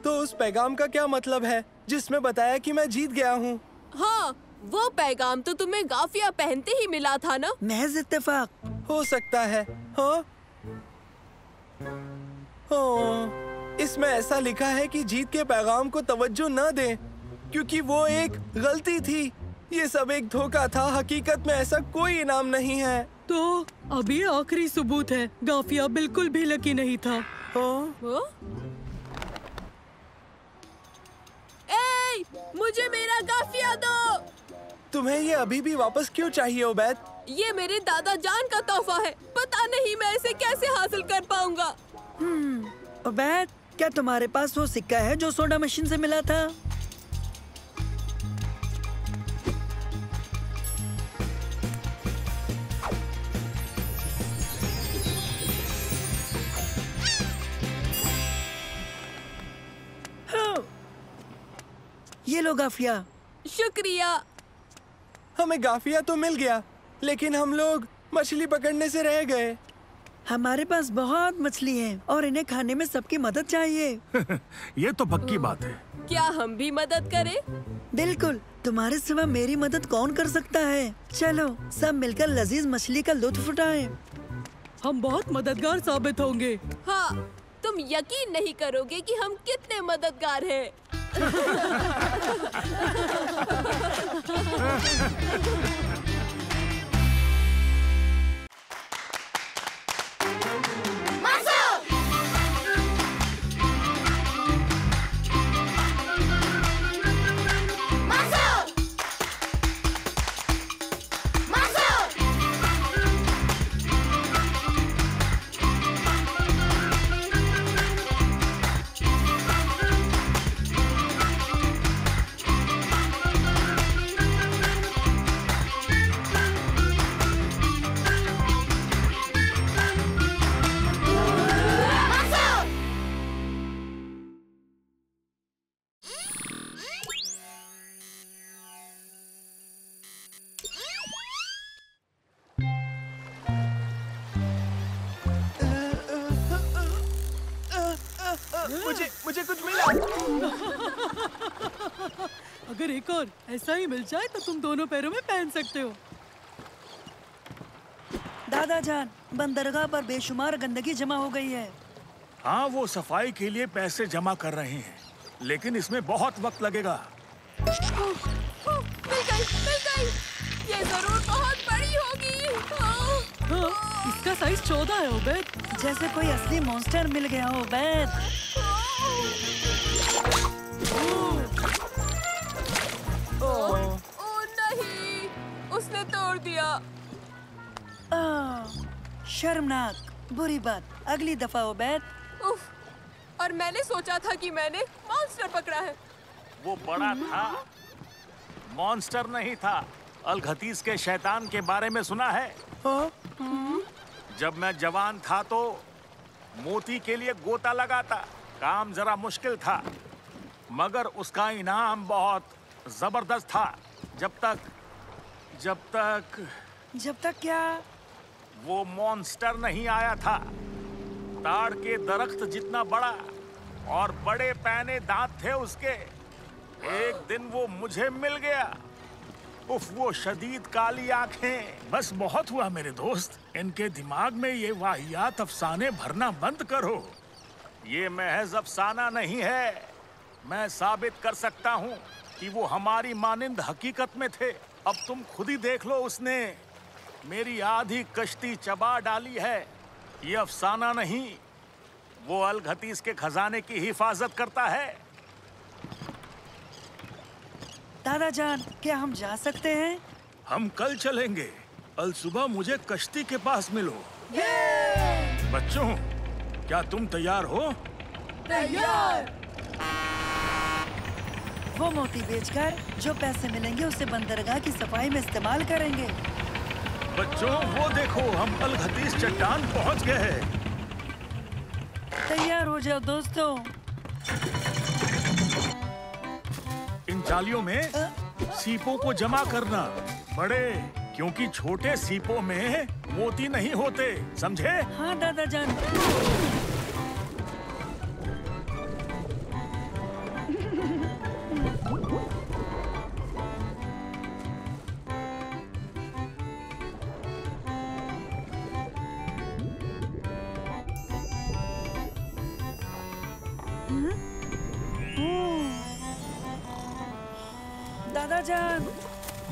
तो उस पैगाम का क्या मतलब है जिसमें बताया कि मैं जीत गया हूँ? हाँ, वो पैगाम तो तुम्हें गाफिया पहनते ही मिला था ना? महज इत्तेफाक हो सकता है। हाँ? इसमें ऐसा लिखा है कि जीत के पैगाम को तवज्जो न दें, क्योंकि वो एक गलती थी। ये सब एक धोखा था। हकीकत में ऐसा कोई इनाम नहीं है। तो अब ये आखिरी सबूत है, गाफिया बिल्कुल भी लकी नहीं था। ए, मुझे मेरा गाफिया दो। तुम्हें ये अभी भी वापस क्यों चाहिए उबैद? ये मेरे दादा जान का तोहफा है। पता नहीं मैं इसे कैसे हासिल कर पाऊंगा। उबैद, क्या तुम्हारे पास वो सिक्का है जो सोडा मशीन से मिला था? ये लो गाफिया। शुक्रिया। हमें गाफिया तो मिल गया, लेकिन हम लोग मछली पकड़ने से रह गए। हमारे पास बहुत मछली है और इन्हें खाने में सबकी मदद चाहिए। ये तो पक्की बात है। क्या हम भी मदद करें? बिल्कुल, तुम्हारे सिवा मेरी मदद कौन कर सकता है। चलो सब मिलकर लजीज मछली का लुत्फ उठाएं। हम बहुत मददगार साबित होंगे। हाँ, तुम यकीन नहीं करोगे कि हम कितने मददगार हैं। मुझे कुछ मिला। अगर एक और ऐसा ही मिल जाए तो तुम दोनों पैरों में पहन सकते हो। दादा जान, बंदरगाह पर बेशुमार गंदगी जमा हो गई है। हाँ, वो सफाई के लिए पैसे जमा कर रहे हैं, लेकिन इसमें बहुत वक्त लगेगा। मिल गई। ये जरूर बहुत बड़ी होगी। हाँ, इसका साइज 14 है उबैद। जैसे कोई असली मॉन्स्टर मिल गया हो उबैद। ओ नहीं, उसने तोड़ दिया। शर्मनाक, बुरी बात। अगली दफा उबैद। उफ, और मैंने सोचा था कि मैंने मॉन्स्टर पकड़ा है। वो बड़ा था, मॉन्स्टर नहीं था। अलघतीस के शैतान के बारे में सुना है? जब मैं जवान था तो मोती के लिए गोता लगाता। काम जरा मुश्किल था, मगर उसका इनाम बहुत जबरदस्त था। जब तक क्या? वो मॉन्स्टर नहीं आया था। ताड़ के दरख्त जितना बड़ा और बड़े पैने दांत थे उसके। एक दिन वो मुझे मिल गया। उफ, वो शदीद काली आंखें। बस बहुत हुआ मेरे दोस्त, इनके दिमाग में ये वाहियात अफसाने भरना बंद करो। ये महज अफसाना नहीं है, मैं साबित कर सकता हूँ कि वो हमारी मानिंद हकीकत में थे। अब तुम खुद ही देख लो, उसने मेरी आधी कश्ती चबा डाली है। ये अफसाना नहीं, वो अलघतीस के खजाने की हिफाजत करता है। दादा जान, क्या हम जा सकते हैं? हम कल चलेंगे। कल सुबह मुझे कश्ती के पास मिलो। बच्चों, क्या तुम तैयार हो? तैयार। वो मोती बेचकर जो पैसे मिलेंगे उसे बंदरगाह की सफाई में इस्तेमाल करेंगे। बच्चों, वो देखो, हम अलघतीस चट्टान पहुंच गए हैं। तैयार हो जाओ दोस्तों। इन जालियों में सीपों को जमा करना, बड़े, क्योंकि छोटे सीपों में मोती नहीं होते, समझे? हाँ दादा जान।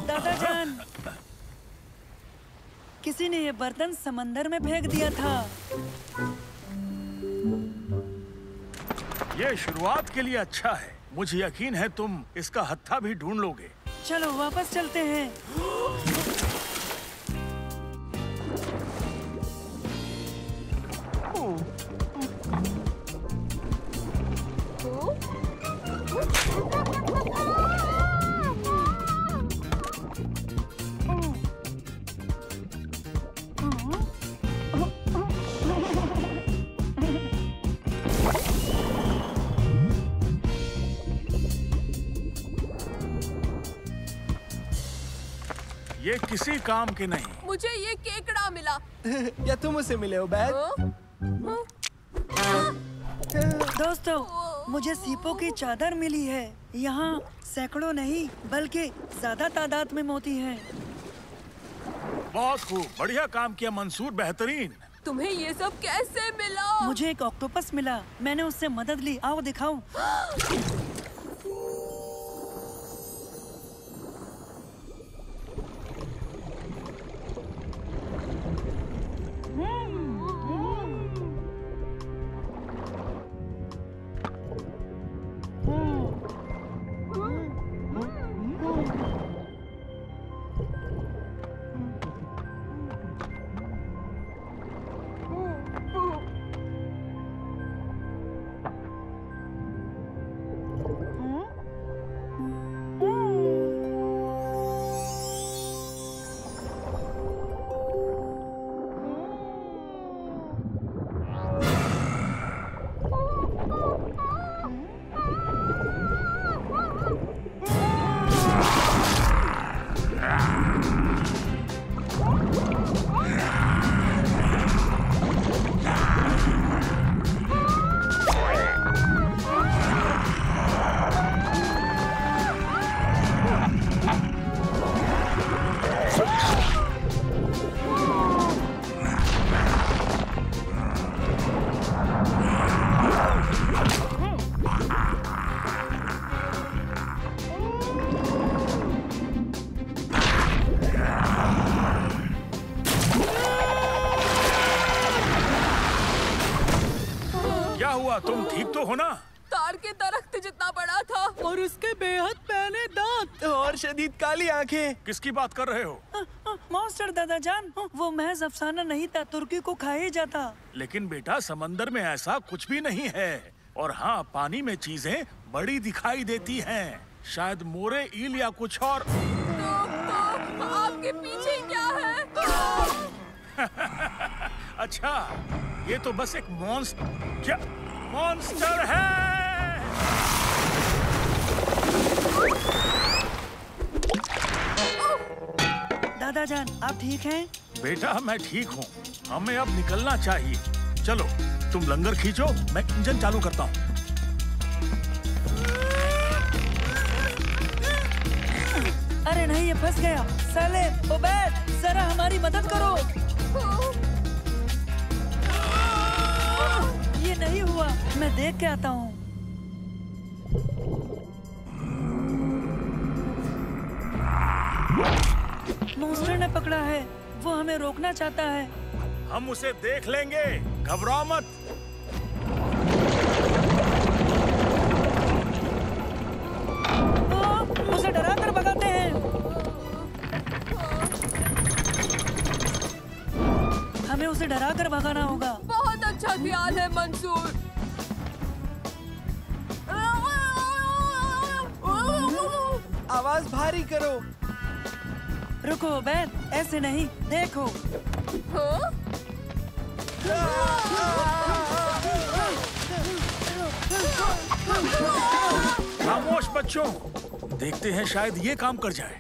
दादा जान, किसी ने ये बर्तन समंदर में फेंक दिया था। ये शुरुआत के लिए अच्छा है। मुझे यकीन है तुम इसका हत्था भी ढूंढ लोगे। चलो वापस चलते हैं। ये किसी काम के नहीं। मुझे ये केकड़ा मिला। या तुम उसे मिले हो बैद? दोस्तों, मुझे सीपों की चादर मिली है। यहाँ सैकड़ों नहीं बल्कि ज्यादा तादाद में मोती हैं। बहुत खूब, बढ़िया काम किया मंसूर, बेहतरीन। तुम्हें ये सब कैसे मिला? मुझे एक ऑक्टोपस मिला, मैंने उससे मदद ली। आओ दिखाऊं। तुम ठीक तो हो ना? ताड़ के दरख्त जितना बड़ा था और उसके बेहद पहले दांत और शदीद काली आंखें। किसकी बात कर रहे हो? मॉन्स्टर दादाजान, वो महज अफसाना नहीं था, तुर्की को खाया जाता। लेकिन बेटा, समंदर में ऐसा कुछ भी नहीं है। और हाँ, पानी में चीजें बड़ी दिखाई देती हैं। शायद मोरे, ईल या कुछ और। तो आपके पीछे क्या है? अच्छा, ये तो बस एक मॉन्स्टर है। दादाजान, आप ठीक हैं? बेटा, मैं ठीक हूँ। हमें अब निकलना चाहिए। चलो, तुम लंगर खींचो, मैं इंजन चालू करता हूँ। अरे नहीं, ये फंस गया। साले, ओबैद, जरा हमारी मदद करो। ये नहीं हुआ, मैं देख के आता हूँ। मॉन्स्टर ने पकड़ा है, वो हमें रोकना चाहता है। हम उसे देख लेंगे, घबराओ मत। उसे डरा कर भगाते हैं। हमें उसे डरा कर भगाना होगा। बहुत अच्छा ख्याल है मंसूर। आवाज भारी करो। रुको ओबैद, ऐसे नहीं, देखो। खामोश बच्चों, देखते हैं शायद ये काम कर जाए।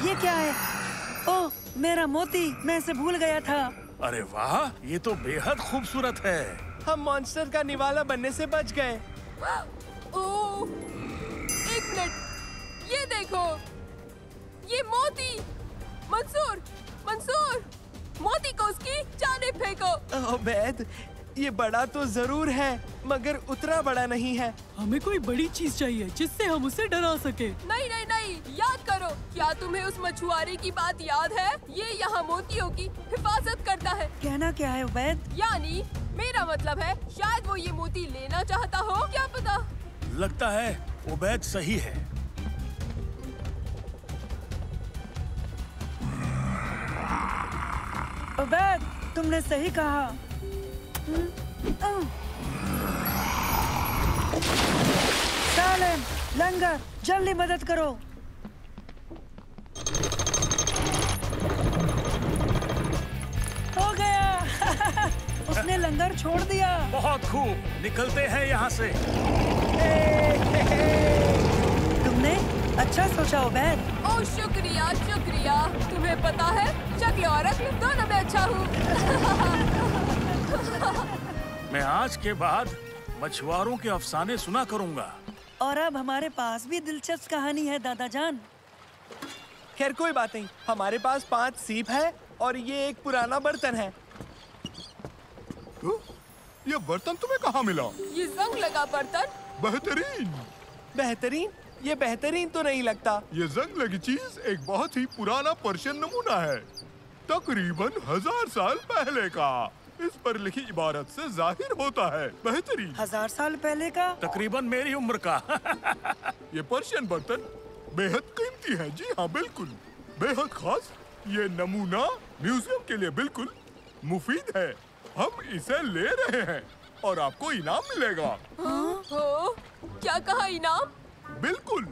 ये क्या है? ओह, मेरा मोती, मैं इसे भूल गया था। अरे वाह, ये तो बेहद खूबसूरत है। हम मॉन्स्टर का निवाला बनने से बच गए। ओह, एक मिनट, ये देखो, ये मोती। मंसूर, मंसूर, मोती को उसकी जाने फेंको। ओबैद, ये बड़ा तो जरूर है, मगर उतना बड़ा नहीं है। हमें कोई बड़ी चीज चाहिए जिससे हम उसे डरा सके। नहीं नहीं नहीं, याद करो, क्या तुम्हें उस मछुआरे की बात याद है? ये यहाँ मोतियों की हिफाजत करता है। कहना क्या है ओबैद? यानी मेरा मतलब है, शायद वो ये मोती लेना चाहता हो, क्या पता। लगता है ओबैद सही है। ओबैद, तुमने सही कहा। सालेम, लंगर, जल्दी मदद करो। हो गया। उसने लंगर छोड़ दिया। बहुत खूब, निकलते हैं यहाँ से। तुमने अच्छा सोचा उबैद। ओह शुक्रिया शुक्रिया। तुम्हें पता है शक्ल और अक्ल दोनों में अच्छा हूँ। मैं आज के बाद मछुआरों के अफसाने सुना करूँगा। और अब हमारे पास भी दिलचस्प कहानी है दादा जान। खैर कोई बात नहीं, हमारे पास 5 सीप है और ये एक पुराना बर्तन है। ये बर्तन तुम्हें कहाँ मिला? ये जंग लगा बर्तन। बेहतरीन। बेहतरीन? ये बेहतरीन तो नहीं लगता। ये जंग लगी चीज एक बहुत ही पुराना पर्शियन नमूना है, तकरीबन 1000 साल पहले का। इस पर लिखी इबारत से जाहिर होता है बेहतरीन। 1000 साल पहले का? तकरीबन मेरी उम्र का। ये पर्शियन बर्तन बेहद कीमती है। जी हाँ बिल्कुल, बेहद खास। ये नमूना म्यूजियम के लिए बिल्कुल मुफीद है। हम इसे ले रहे हैं और आपको इनाम मिलेगा। हो? क्या कहा इनाम? बिल्कुल,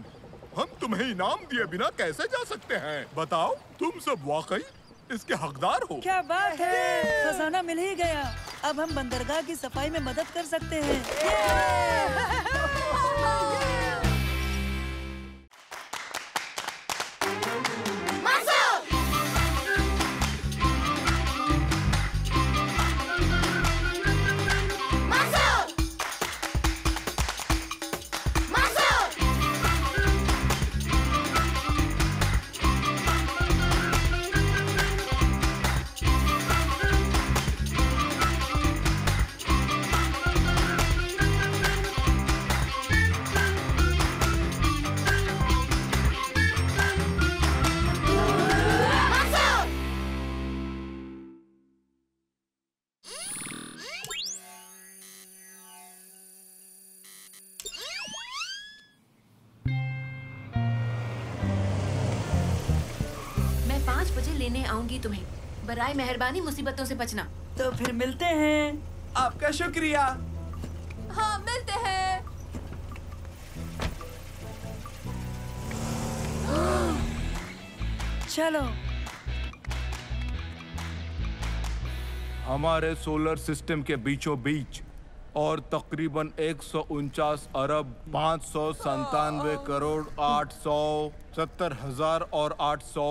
हम तुम्हें इनाम दिए बिना कैसे जा सकते हैं? बताओ, तुम सब वाकई इसके हकदार हो। क्या बात है, खजाना मिल ही गया। अब हम बंदरगाह की सफाई में मदद कर सकते हैं। लेने आऊंगी तुम्हें। बराए मेहरबानी मुसीबतों से बचना। तो फिर मिलते हैं। आपका शुक्रिया। हाँ मिलते हैं। चलो। हमारे सोलर सिस्टम के बीचों बीच और तकरीबन 149 अरब 597 करोड़ 870,000 और 800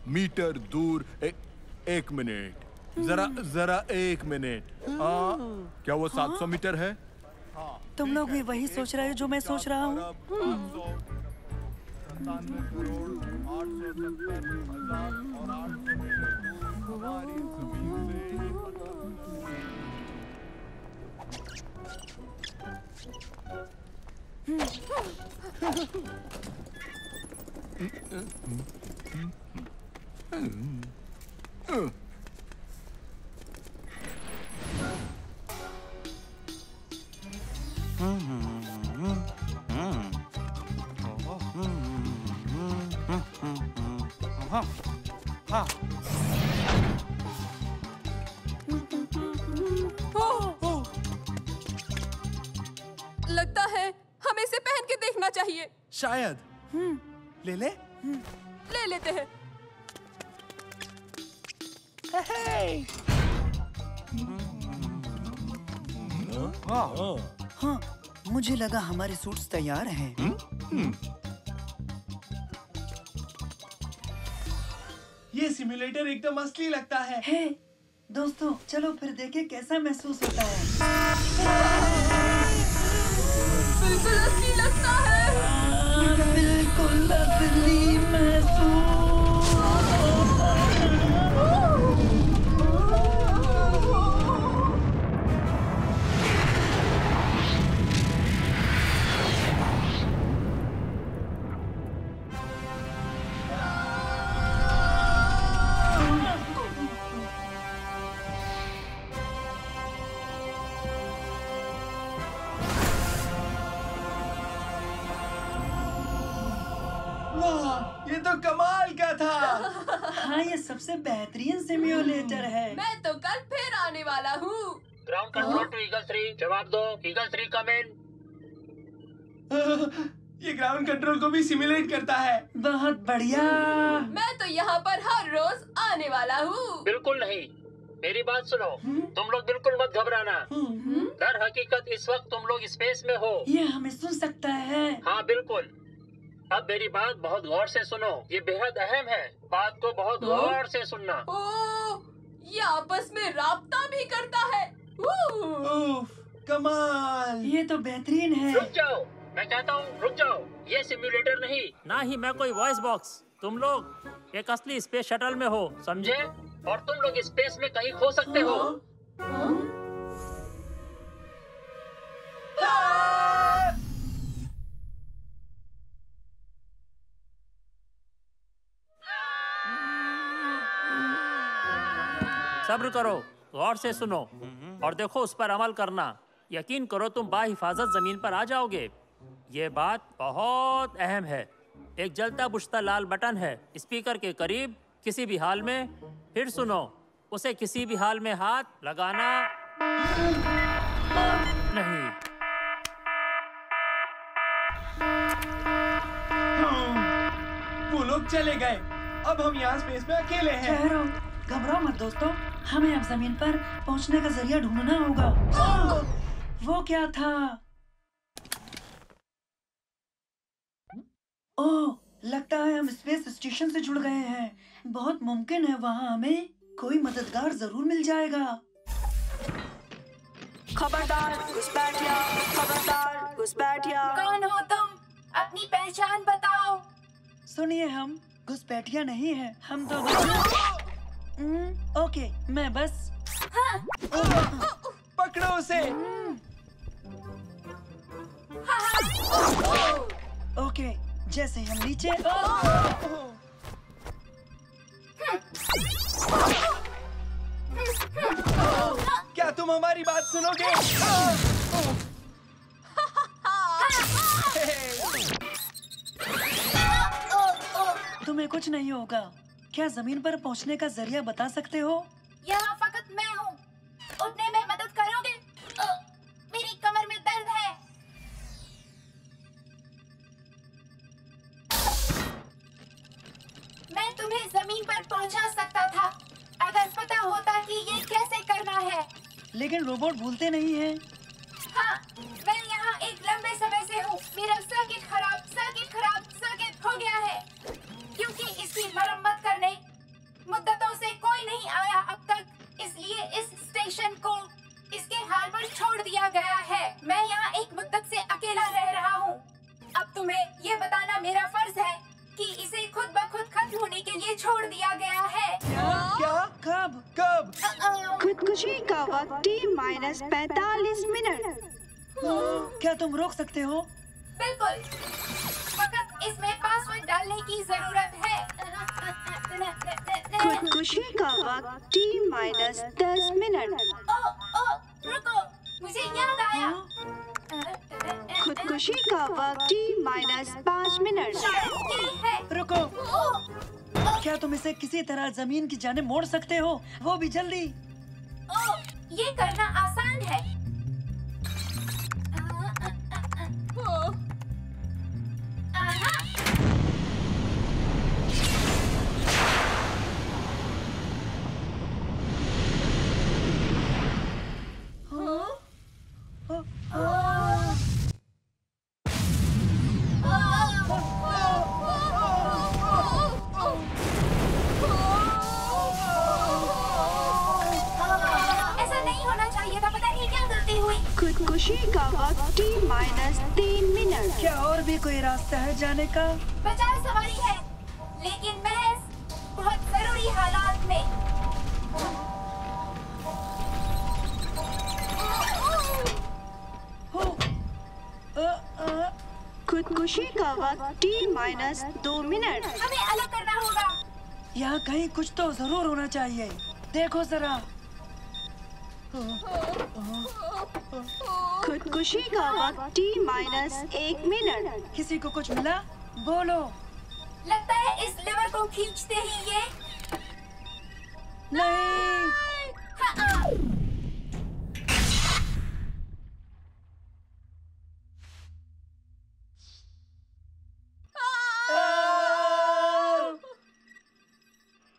मीटर दूर एक मिनट, जरा एक मिनट। क्या वो 700 मीटर है? तुम लोग भी वही सोच रहे हो जो मैं सोच रहा हूँ। लगता है हमें इसे पहन के देखना चाहिए। शायद। ले ले? ले लेते हैं। हाँ, मुझे लगा हमारे सूट्स तैयार हैं। ये सिम्युलेटर एकदम असली लगता है। हे, दोस्तों चलो फिर देखें कैसा महसूस होता है। बिल्कुल असली लगता है। बिल्कुल असली महसूस। ये तो कमाल का था। हाँ, ये सबसे बेहतरीन सिम्युलेटर है। मैं तो कल फिर आने वाला हूँ। ग्राउंड कंट्रोल टू ईगल 3, जवाब दो। ईगल 3 कम इन। ये ग्राउंड कंट्रोल को भी सिमुलेट करता है। बहुत बढ़िया। मैं तो यहाँ पर हर रोज आने वाला हूँ। बिल्कुल नहीं, मेरी बात सुनो, तुम लोग बिल्कुल मत घबराना। दर हकीकत इस वक्त तुम लोग स्पेस में हो। ये हमें सुन सकता है। हाँ बिल्कुल। अब मेरी बात बहुत गौर से सुनो, ये बेहद अहम है। बात को बहुत गौर से सुनना। ये आपस में राब्ता भी करता है। कमाल, ये तो बेहतरीन है। रुक जाओ, मैं कहता हूँ रुक जाओ। ये सिम्युलेटर नहीं, ना ही मैं कोई वॉइस बॉक्स। तुम लोग एक असली स्पेस शटल में हो, समझे? और तुम लोग स्पेस में कहीं खो सकते हो। सब्र करो, गौर से सुनो और देखो, उस पर अमल करना। यकीन करो तुम बाहिफाजत जमीन पर आ जाओगे। ये बात बहुत अहम है। एक जलता बुझता लाल बटन है स्पीकर के करीब। किसी भी हाल में, फिर सुनो, उसे किसी भी हाल में हाथ लगाना नहीं। वो लोग चले गए। अब हम यहाँ स्पेस में अकेले हैं। ठहरो, घबराओ मत दोस्तों, हमें अब जमीन पर पहुंचने का जरिया ढूंढना होगा। वो क्या था? ओह, लगता है हम स्पेस स्टेशन से जुड़ गए हैं। बहुत मुमकिन है वहाँ हमें कोई मददगार जरूर मिल जाएगा। खबरदार घुसपैठिया, खबरदार घुसपैठिया। कौन हो तुम? अपनी पहचान बताओ। सुनिए, हम घुसपैठिया नहीं हैं, हम तो ओके, मैं बस पकड़ो उसे। ओके, जैसे हम नीचे क्या तुम हमारी बात सुनोगे? तुम्हें कुछ नहीं होगा। क्या जमीन पर पहुंचने का जरिया बता सकते हो? यहाँ फकत मैं हूँ। उठने में मदद करोगे? मेरी कमर में दर्द है। मैं तुम्हें जमीन पर पहुँचा सकता था अगर पता होता कि ये कैसे करना है। लेकिन रोबोट भूलते नहीं हैं। हाँ, मैं यहाँ एक लंबे समय से हूँ। मेरा सर्किट खराब हो गया है क्योंकि इसकी मरम्मत करने मुद्दतों से कोई नहीं आया अब तक। इसलिए इस स्टेशन को इसके हाल पर छोड़ दिया गया है। मैं यहाँ एक मुद्दत से अकेला रह रहा हूँ। अब तुम्हें ये बताना मेरा फर्ज है कि इसे खुद ब खुद खत्म होने के लिए छोड़ दिया गया है। क्या? कब? खुदकुशी का वक्त T-45 मिनट। क्या तुम रोक सकते हो? बिल्कुल, फकत इसमें पासवर्ड डालने की जरूरत है। खुदकुशी का वक्त T-10 मिनट। रुको, मुझे याद आया। खुदकुशी का वक्त T-5 मिनट। रुको, क्या तुम इसे किसी तरह जमीन की जाने मोड़ सकते हो? वो भी जल्दी। ये करना आसान है। खुदकुशी का वक्त T-3 मिनट। क्या और भी कोई रास्ता है जाने का? बचाव सवारी है, लेकिन महज बहुत जरूरी हालात में। खुदकुशी का वक्त T-2 मिनट। हमें अलग करना होगा। यहाँ कहीं कुछ तो जरूर होना चाहिए। देखो जरा। खुदकुशी का वक्त T-1 मिनट। किसी को कुछ मिला? बोलो। लगता है इस लेवर को खींचते ही ये नहीं।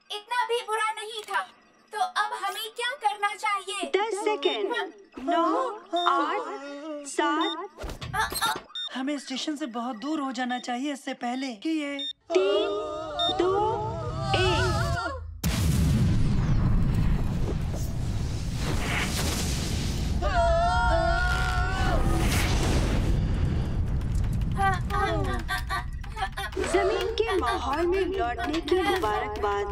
इतना भी बुरा नहीं था। तो अब हमें क्या 9, 8, 7। हमें स्टेशन से बहुत दूर हो जाना चाहिए इससे पहले कि ये 3, 2, 1। जमीन के माहौल में लौटने की मुबारकबाद।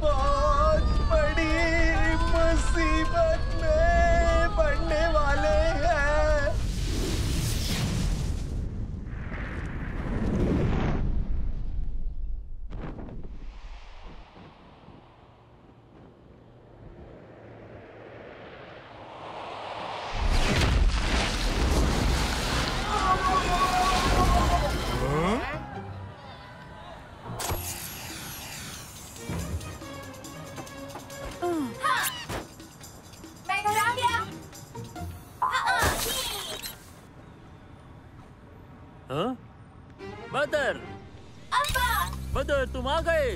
बहुत बड़ी मुसीबत में पड़ने वाले हैं। मैं घर आ गया। हाँ? बदर, बदर तुम आ गए।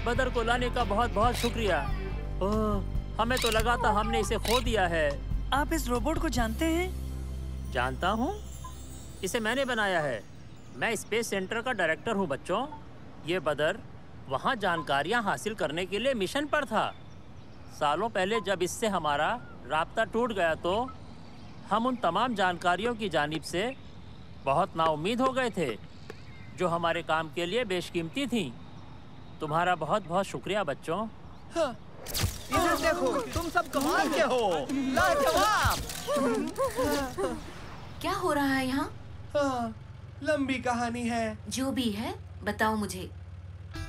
बदर को लाने का बहुत बहुत शुक्रिया। ओह, हमें तो लगा था हमने इसे खो दिया है। आप इस रोबोट को जानते हैं? जानता हूँ, इसे मैंने बनाया है। मैं स्पेस सेंटर का डायरेक्टर हूँ बच्चों। ये बदर वहाँ जानकारियाँ हासिल करने के लिए मिशन पर था। सालों पहले जब इससे हमारा राब्ता टूट गया तो हम उन तमाम जानकारियों की जानिब से बहुत नाउम्मीद हो गए थे जो हमारे काम के लिए बेशकीमती थीं। तुम्हारा बहुत बहुत शुक्रिया बच्चों। इधर देखो, तुम सब कमाल के हो। लाजवाब। क्या हो रहा है यहाँ? लंबी कहानी है। जो भी है बताओ मुझे।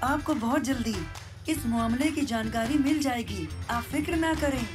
आपको बहुत जल्दी इस मामले की जानकारी मिल जाएगी, आप फिक्र ना करें।